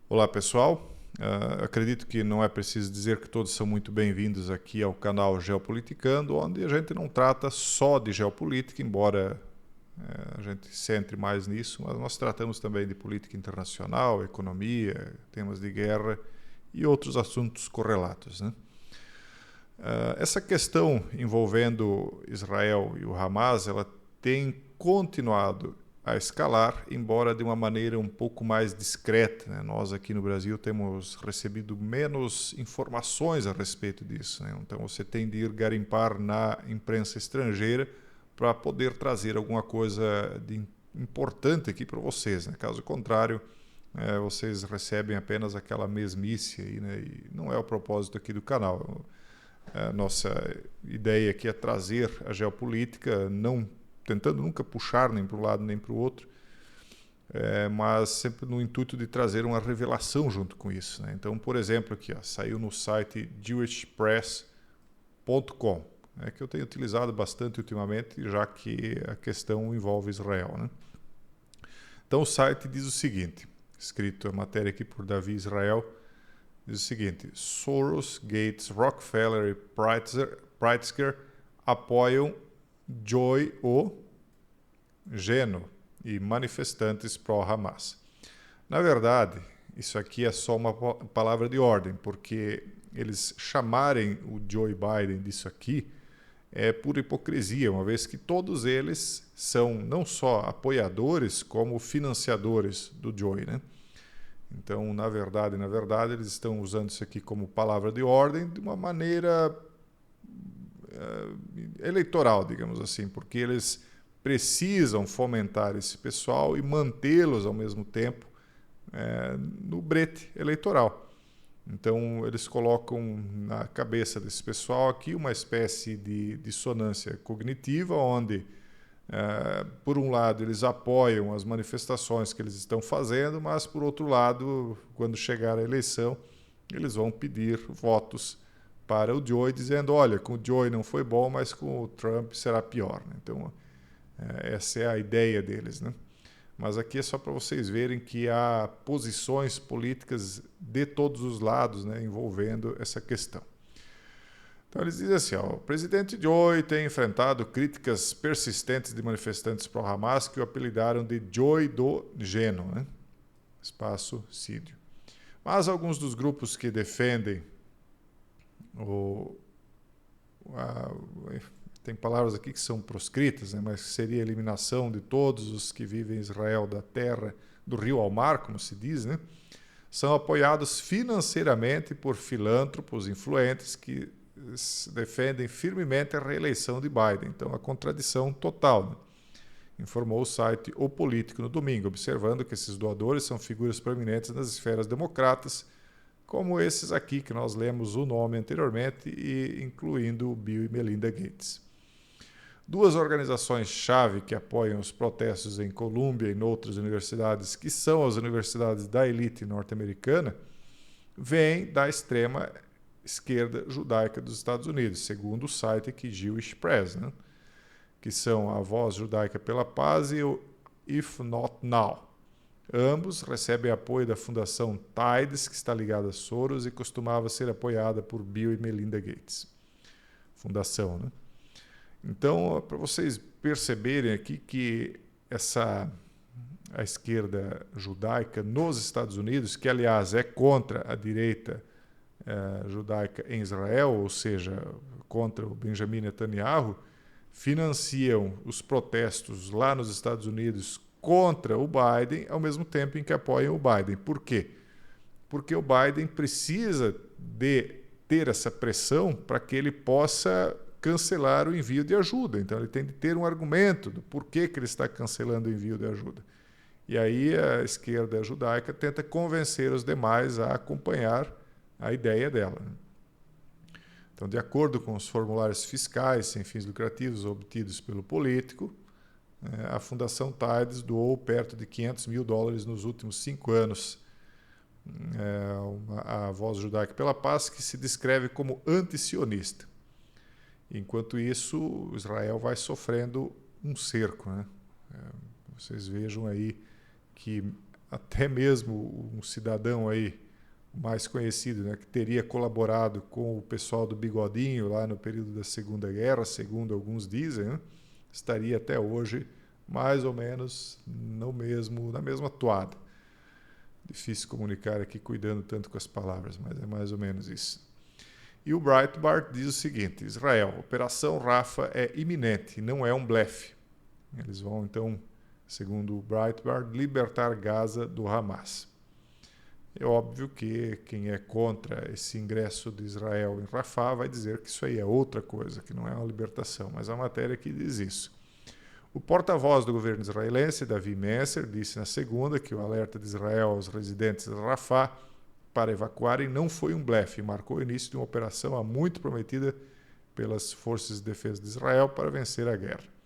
Olá pessoal, acredito que não é preciso dizer que todos são muito bem-vindos aqui ao canal Geopoliticando, onde a gente não trata só de geopolítica, embora a gente centre mais nisso, mas nós tratamos também de política internacional, economia, temas de guerra e outros assuntos correlatos, né? Essa questão envolvendo Israel e o Hamas, ela tem continuado a escalar, embora de uma maneira um pouco mais discreta, né? Nós aqui no Brasil temos recebido menos informações a respeito disso, né? Então você tem de ir garimpar na imprensa estrangeira para poder trazer alguma coisa de importante aqui para vocês, né? Caso contrário, vocês recebem apenas aquela mesmice aí, né? E não é o propósito aqui do canal. A nossa ideia aqui é trazer a geopolítica, não tentando nunca puxar nem para um lado nem para o outro, mas sempre no intuito de trazer uma revelação junto com isso, né? Então, por exemplo, aqui ó, saiu no site jewishpress.com, né, que eu tenho utilizado bastante ultimamente, já que a questão envolve Israel, né? Então, o site diz o seguinte, escrito a matéria aqui por Davi Israel, diz o seguinte: Soros, Gates, Rockefeller e Pritzker apoiam Joy o Geno e manifestantes pró-Hamas. Na verdade, isso aqui é só uma palavra de ordem, porque eles chamarem o Joe Biden disso aqui é pura hipocrisia, uma vez que todos eles são não só apoiadores, como financiadores do Joe, né? Então, na verdade, eles estão usando isso aqui como palavra de ordem de uma maneira eleitoral, digamos assim, porque eles precisam fomentar esse pessoal e mantê-los ao mesmo tempo no brete eleitoral. Então, eles colocam na cabeça desse pessoal aqui uma espécie de dissonância cognitiva, onde, por um lado, eles apoiam as manifestações que eles estão fazendo, mas, por outro lado, quando chegar a eleição, eles vão pedir votos para o Joe, dizendo, olha, com o Joe não foi bom, mas com o Trump será pior, né? Então, essa é a ideia deles, né? Mas aqui é só para vocês verem que há posições políticas de todos os lados, né, envolvendo essa questão. Então eles dizem assim, ó, o presidente Joe tem enfrentado críticas persistentes de manifestantes pró-Hamas que o apelidaram de Joe do Geno, né? Espaço Sírio. Mas alguns dos grupos que defendem tem palavras aqui que são proscritas, né, mas seria a eliminação de todos os que vivem em Israel da terra, do rio ao mar, como se diz, né? São apoiados financeiramente por filântropos influentes que defendem firmemente a reeleição de Biden. Então, a contradição total, né? Informou o site O Político no domingo, observando que esses doadores são figuras proeminentes nas esferas democratas, como esses aqui que nós lemos o nome anteriormente, e incluindo Bill e Melinda Gates. Duas organizações-chave que apoiam os protestos em Colômbia e em outras universidades, que são as universidades da elite norte-americana, vêm da extrema esquerda judaica dos Estados Unidos, segundo o site aqui Jewish Press, né? Que são a Voz Judaica pela Paz e o If Not Now. Ambos recebem apoio da Fundação Tides, que está ligada a Soros e costumava ser apoiada por Bill e Melinda Gates. Fundação, né? Então, para vocês perceberem aqui que a esquerda judaica nos Estados Unidos, que aliás é contra a direita judaica em Israel, ou seja, contra o Benjamin Netanyahu, financiam os protestos lá nos Estados Unidos contra o Biden, ao mesmo tempo em que apoiam o Biden. Por quê? Porque o Biden precisa de ter essa pressão para que ele possa cancelar o envio de ajuda. Então ele tem de ter um argumento do porquê que ele está cancelando o envio de ajuda. E aí a esquerda judaica tenta convencer os demais a acompanhar a ideia dela. Então, de acordo com os formulários fiscais sem fins lucrativos obtidos pelo político, a Fundação Tides doou perto de $500 mil nos últimos 5 anos. A Voz Judaica pela Paz, que se descreve como anti-sionista. Enquanto isso, Israel vai sofrendo um cerco, né? Vocês vejam aí que até mesmo um cidadão aí mais conhecido, né, que teria colaborado com o pessoal do Bigodinho lá no período da Segunda Guerra, segundo alguns dizem, né, estaria até hoje mais ou menos na mesma toada. Difícil comunicar aqui cuidando tanto com as palavras, mas é mais ou menos isso. E o Breitbart diz o seguinte: Israel, Operação Rafa é iminente, não é um blefe. Eles vão, então, segundo o Breitbart, libertar Gaza do Hamas. É óbvio que quem é contra esse ingresso de Israel em Rafah vai dizer que isso aí é outra coisa, que não é uma libertação, mas a matéria aqui diz isso. O porta-voz do governo israelense, Davi Messer, disse na segunda que o alerta de Israel aos residentes de Rafah para evacuarem não foi um blefe e marcou o início de uma operação há muito prometida pelas forças de defesa de Israel para vencer a guerra.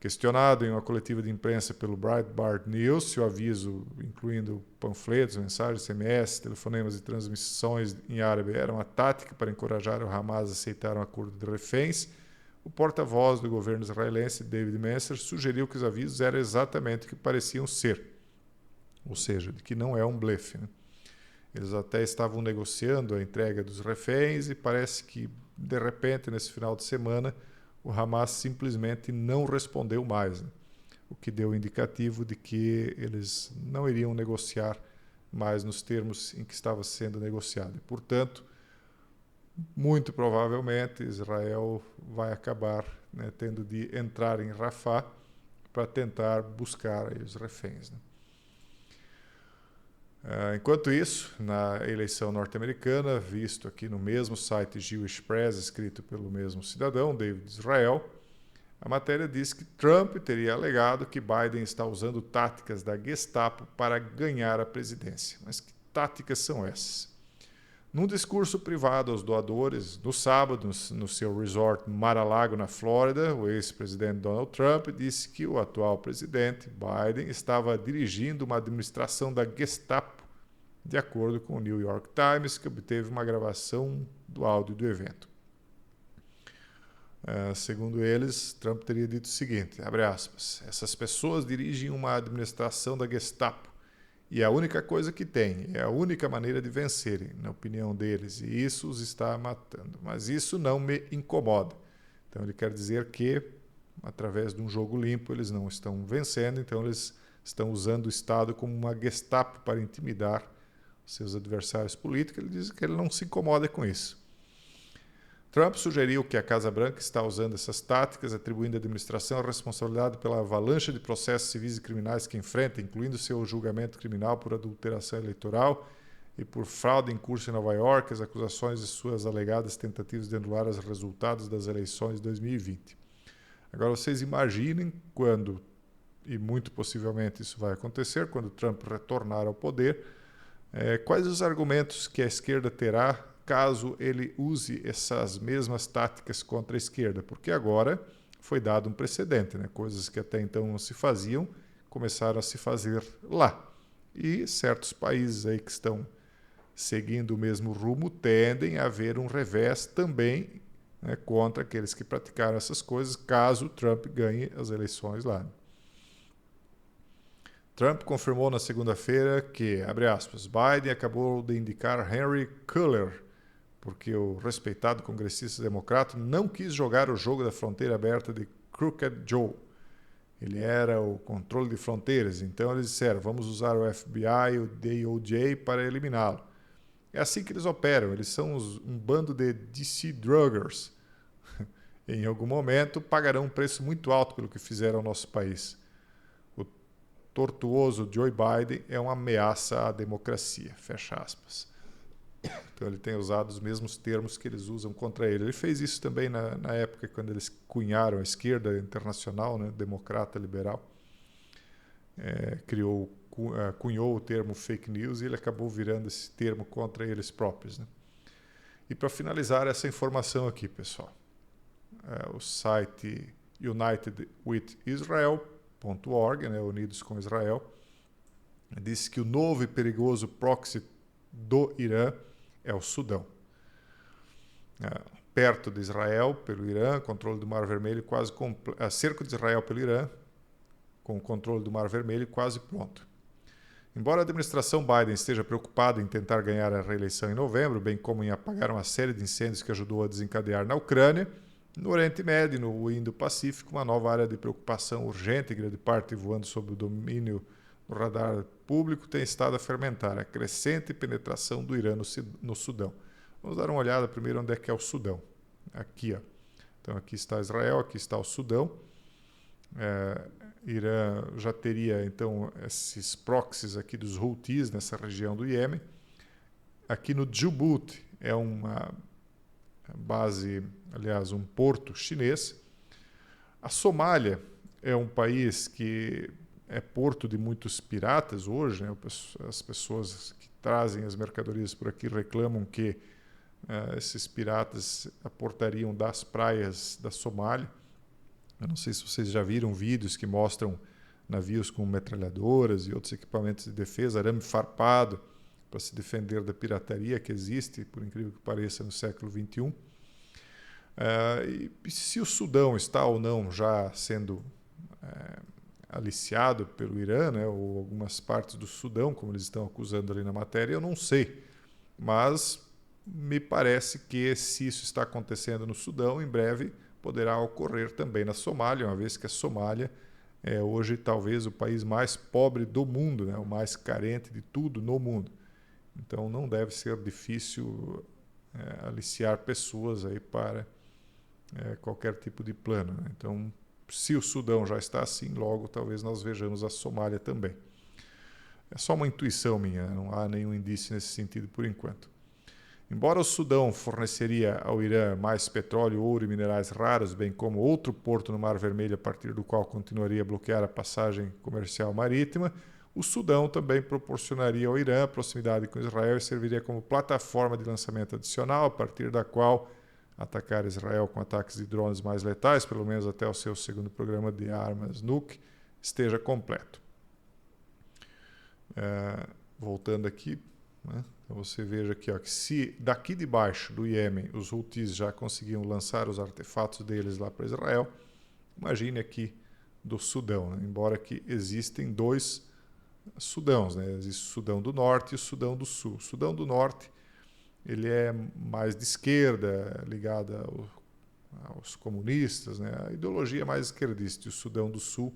Questionado em uma coletiva de imprensa pelo Breitbart News se o aviso, incluindo panfletos, mensagens, SMS, telefonemas e transmissões em árabe, era uma tática para encorajar o Hamas a aceitar um acordo de reféns, o porta-voz do governo israelense, David Messer, sugeriu que os avisos eram exatamente o que pareciam ser, ou seja, de que não é um blefe. Né? Eles até estavam negociando a entrega dos reféns e parece que, de repente, nesse final de semana, o Hamas simplesmente não respondeu mais, né? O que deu indicativo de que eles não iriam negociar mais nos termos em que estava sendo negociado. Portanto, muito provavelmente Israel vai acabar, né, tendo de entrar em Rafah para tentar buscar aí os reféns. Né? Enquanto isso, na eleição norte-americana, visto aqui no mesmo site Jewish Press, escrito pelo mesmo cidadão, David Israel, a matéria diz que Trump teria alegado que Biden está usando táticas da Gestapo para ganhar a presidência. Mas que táticas são essas? Num discurso privado aos doadores, no sábado, no seu resort Mar-a-Lago, na Flórida, o ex-presidente Donald Trump disse que o atual presidente, Biden, estava dirigindo uma administração da Gestapo, de acordo com o New York Times, que obteve uma gravação do áudio do evento. Segundo eles, Trump teria dito o seguinte, abre aspas, essas pessoas dirigem uma administração da Gestapo e é a única coisa que tem, é a única maneira de vencerem, na opinião deles, e isso os está matando. Mas isso não me incomoda. Então ele quer dizer que, através de um jogo limpo, eles não estão vencendo, então eles estão usando o Estado como uma Gestapo para intimidar seus adversários políticos. Ele diz que ele não se incomoda com isso. Trump sugeriu que a Casa Branca está usando essas táticas, atribuindo à administração a responsabilidade pela avalanche de processos civis e criminais que enfrenta, incluindo seu julgamento criminal por adulteração eleitoral e por fraude em curso em Nova York, as acusações de suas alegadas tentativas de anular os resultados das eleições de 2020. Agora vocês imaginem quando, e muito possivelmente isso vai acontecer, quando Trump retornar ao poder, quais os argumentos que a esquerda terá caso ele use essas mesmas táticas contra a esquerda, porque agora foi dado um precedente, né? Coisas que até então não se faziam, começaram a se fazer lá. E certos países aí que estão seguindo o mesmo rumo tendem a ver um revés também, né, contra aqueles que praticaram essas coisas, caso Trump ganhe as eleições lá. Trump confirmou na segunda-feira que, abre aspas, Biden acabou de indicar Henry Cuellar, porque o respeitado congressista democrata não quis jogar o jogo da fronteira aberta de Crooked Joe. Ele era o controle de fronteiras, então eles disseram, vamos usar o FBI e o DOJ para eliminá-lo. É assim que eles operam, eles são um bando de DC Druggers. Em algum momento pagarão um preço muito alto pelo que fizeram ao nosso país. O tortuoso Joe Biden é uma ameaça à democracia, fecha aspas. Então ele tem usado os mesmos termos que eles usam contra ele. Ele fez isso também na época quando eles cunharam a esquerda internacional, né, democrata liberal. Cunhou o termo fake news e ele acabou virando esse termo contra eles próprios. Né? E para finalizar essa informação aqui, pessoal, o site unitedwithisrael.org, né, Unidos com Israel, disse que o novo e perigoso proxy do Irã é o Sudão. Perto de Israel, pelo Irã, controle do Mar Vermelho quase cerco de Israel pelo Irã, com o controle do Mar Vermelho quase pronto. Embora a administração Biden esteja preocupada em tentar ganhar a reeleição em novembro, bem como em apagar uma série de incêndios que ajudou a desencadear na Ucrânia, no Oriente Médio e no Indo-Pacífico, uma nova área de preocupação urgente, em grande parte voando sob o domínio do radar público, tem estado a fermentar: a crescente penetração do Irã no Sudão. Vamos dar uma olhada primeiro onde é que é o Sudão. Aqui, ó. Então aqui está Israel, aqui está o Sudão. Irã já teria então esses proxies aqui dos Houthis nessa região do Iêmen. Aqui no Djibouti é uma base, aliás, um porto chinês. A Somália é um país que é porto de muitos piratas hoje, né? As pessoas que trazem as mercadorias por aqui reclamam que esses piratas aportariam das praias da Somália. Eu não sei se vocês já viram vídeos que mostram navios com metralhadoras e outros equipamentos de defesa, arame farpado, para se defender da pirataria que existe, por incrível que pareça, no século XXI. E se o Sudão está ou não já sendo aliciado pelo Irã, né, ou algumas partes do Sudão, como eles estão acusando ali na matéria, eu não sei. Mas me parece que se isso está acontecendo no Sudão, em breve poderá ocorrer também na Somália, uma vez que a Somália é hoje talvez o país mais pobre do mundo, né? O mais carente de tudo no mundo. Então não deve ser difícil aliciar pessoas aí para qualquer tipo de plano, né? Então, se o Sudão já está assim, logo talvez nós vejamos a Somália também. É só uma intuição minha, não há nenhum indício nesse sentido por enquanto. Embora o Sudão forneceria ao Irã mais petróleo, ouro e minerais raros, bem como outro porto no Mar Vermelho a partir do qual continuaria a bloquear a passagem comercial marítima, o Sudão também proporcionaria ao Irã proximidade com Israel e serviria como plataforma de lançamento adicional, a partir da qual atacar Israel com ataques de drones mais letais, pelo menos até o seu segundo programa de armas nuke, esteja completo. Voltando aqui, né? Então você veja aqui, ó, que se daqui de baixo do Iêmen os Houthis já conseguiam lançar os artefatos deles lá para Israel, imagine aqui do Sudão, né? Embora que existem dois Sudãos, né? Existe o Sudão do Norte e o Sudão do Sul. O Sudão do Norte ele é mais de esquerda, ligado aos comunistas, né? A ideologia é mais esquerdista. E o Sudão do Sul,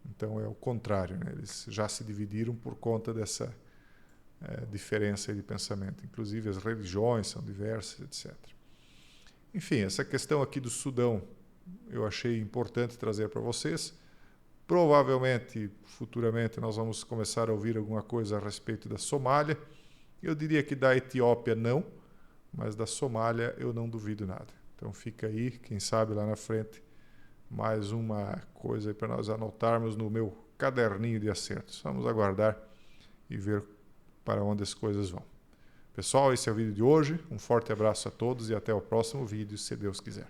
então, é o contrário, né? Eles já se dividiram por conta dessa diferença de pensamento. Inclusive as religiões são diversas, etc. Enfim, essa questão aqui do Sudão eu achei importante trazer para vocês. Provavelmente, futuramente, nós vamos começar a ouvir alguma coisa a respeito da Somália. Eu diria que da Etiópia não, mas da Somália eu não duvido nada. Então fica aí, quem sabe lá na frente, mais uma coisa para nós anotarmos no meu caderninho de acertos. Vamos aguardar e ver para onde as coisas vão. Pessoal, esse é o vídeo de hoje. Um forte abraço a todos e até o próximo vídeo, se Deus quiser.